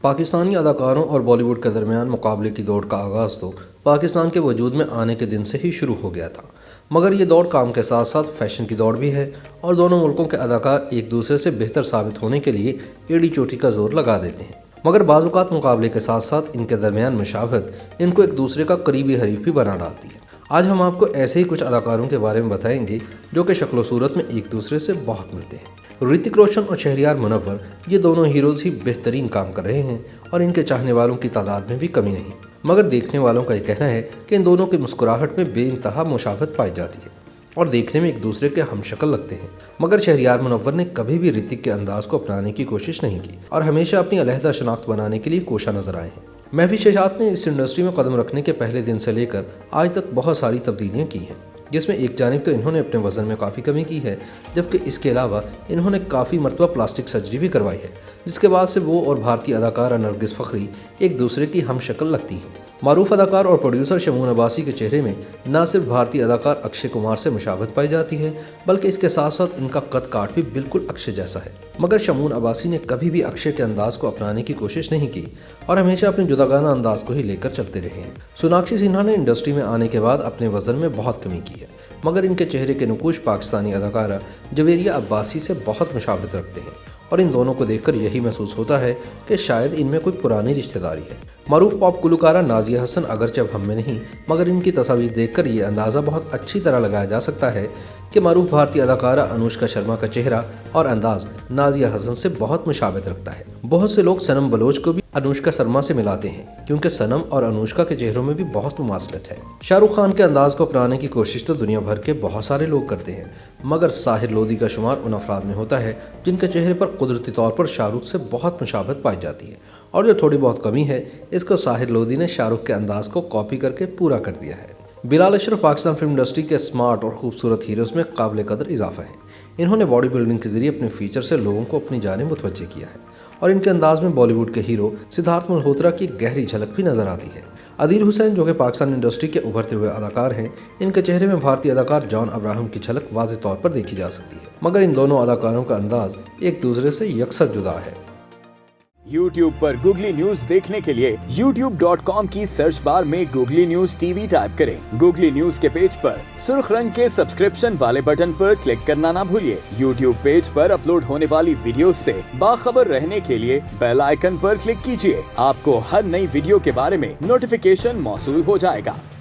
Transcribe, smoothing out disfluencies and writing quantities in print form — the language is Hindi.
पाकिस्तानी अदाकारों और बॉलीवुड के दरमियान मुकाबले की दौड़ का आगाज़ तो पाकिस्तान के वजूद में आने के दिन से ही शुरू हो गया था। मगर ये दौड़ काम के साथ साथ फैशन की दौड़ भी है और दोनों मुल्कों के अदाकार एक दूसरे से बेहतर साबित होने के लिए एड़ी चोटी का जोर लगा देते हैं। मगर बाज़-औक़ात मुकाबले के साथ साथ इनके दरमियान मुशाबहत इनको एक दूसरे का करीबी हरीफ भी बना डालती है। आज हम आपको ऐसे ही कुछ अदाकारों के बारे में बताएंगे जो कि शक्ल सूरत में एक दूसरे से बहुत मिलते हैं। ऋतिक रोशन और शहरयार मुनव्वर ये दोनों हीरोज़ ही बेहतरीन काम कर रहे हैं और इनके चाहने वालों की तादाद में भी कमी नहीं। मगर देखने वालों का ये कहना है कि इन दोनों की मुस्कुराहट में बेइंतहा मुशाबहत पाई जाती है और देखने में एक दूसरे के हमशक्ल लगते हैं। मगर शहरयार मुनव्वर ने कभी भी ऋतिक के अंदाज को अपनाने की कोशिश नहीं की और हमेशा अपनी अलहदा शनाख्त बनाने के लिए कोशा नजर आए हैं। महफी शहजाद ने इस इंडस्ट्री में कदम रखने के पहले दिन से लेकर आज तक बहुत सारी तब्दीलियाँ की हैं, जिसमें एक जानिब तो इन्होंने अपने वज़न में काफ़ी कमी की है, जबकि इसके अलावा इन्होंने काफ़ी मरतबा प्लास्टिक सर्जरी भी करवाई है, जिसके बाद से वो और भारतीय अदाकारा नरगिस फ़खरी एक दूसरे की हमशक्ल लगती हैं। मारूफ अदाकार और प्रोड्यूसर शमून अब्बासी के चेहरे में न सिर्फ भारतीय अदाकार अक्षय कुमार से मुशाबहत पाई जाती है, बल्कि इसके साथ साथ इनका कद काट भी बिल्कुल अक्षय जैसा है। मगर शमून अब्बासी ने कभी भी अक्षय के अंदाज को अपनाने की कोशिश नहीं की और हमेशा अपने जुदागाना अंदाज को ही लेकर चलते रहे हैं। सोनाक्षी सिन्हा ने इंडस्ट्री में आने के बाद अपने वजन में बहुत कमी की है, मगर इनके चेहरे के नकूश पाकिस्तानी अदाकारा जवेरिया अब्बासी से बहुत मुशाबहत रखते हैं और इन दोनों को देखकर यही महसूस होता है कि शायद इनमें कोई पुरानी रिश्तेदारी है। मारूफ पॉप गुलकारा नाजिया हसन अगरचे अब हम में नहीं, मगर इनकी तस्वीर देखकर ये अंदाज़ा बहुत अच्छी तरह लगाया जा सकता है कि मारूफ भारतीय अदाकारा अनुष्का शर्मा का चेहरा और अंदाज नाजिया हसन से बहुत मुशाबहत रखता है। बहुत से लोग सनम बलोच को भी अनुष्का शर्मा से मिलाते हैं, क्योंकि सनम और अनुष्का के चेहरों में भी बहुत मुमासलत है। शाहरुख खान के अंदाज को अपनाने की कोशिश तो दुनिया भर के बहुत सारे लोग करते हैं, मगर साहिर लोधी का शुमार उन अफराद में होता है जिनके चेहरे पर कुदरती तौर पर शाहरुख से बहुत मुशाबहत पाई जाती है, और जो थोड़ी बहुत कमी है इसको साहिर लोधी ने शाहरुख के अंदाज को कॉपी करके पूरा कर दिया है। बिलाल अशरफ पाकिस्तान फिल्म इंडस्ट्री के स्मार्ट और खूबसूरत हीरोज़ में काबिल कदर इजाफा है। इन्होंने बॉडी बिल्डिंग के जरिए अपने फीचर से लोगों को अपनी जानिब मुतवज्जे किया है और इनके अंदाज में बॉलीवुड के हीरो सिद्धार्थ मल्होत्रा की गहरी झलक भी नजर आती है। अदील हुसैन जो कि पाकिस्तान इंडस्ट्री के उभरते हुए अदाकार हैं, इनके चेहरे में भारतीय अदाकार जॉन अब्राहम की झलक वाज़ेह तौर पर देखी जा सकती है, मगर इन दोनों अदाकारों का अंदाज एक दूसरे से यकसर जुदा है। YouTube पर गूगली न्यूज देखने के लिए youtube.com की सर्च बार में गूगली न्यूज टीवी टाइप करें। गूगली न्यूज के पेज पर सुर्ख रंग के सब्सक्रिप्शन वाले बटन पर क्लिक करना ना भूलिए। YouTube पेज पर अपलोड होने वाली वीडियोस से बाखबर रहने के लिए बेल आइकन पर क्लिक कीजिए। आपको हर नई वीडियो के बारे में नोटिफिकेशन मौसूल हो जाएगा।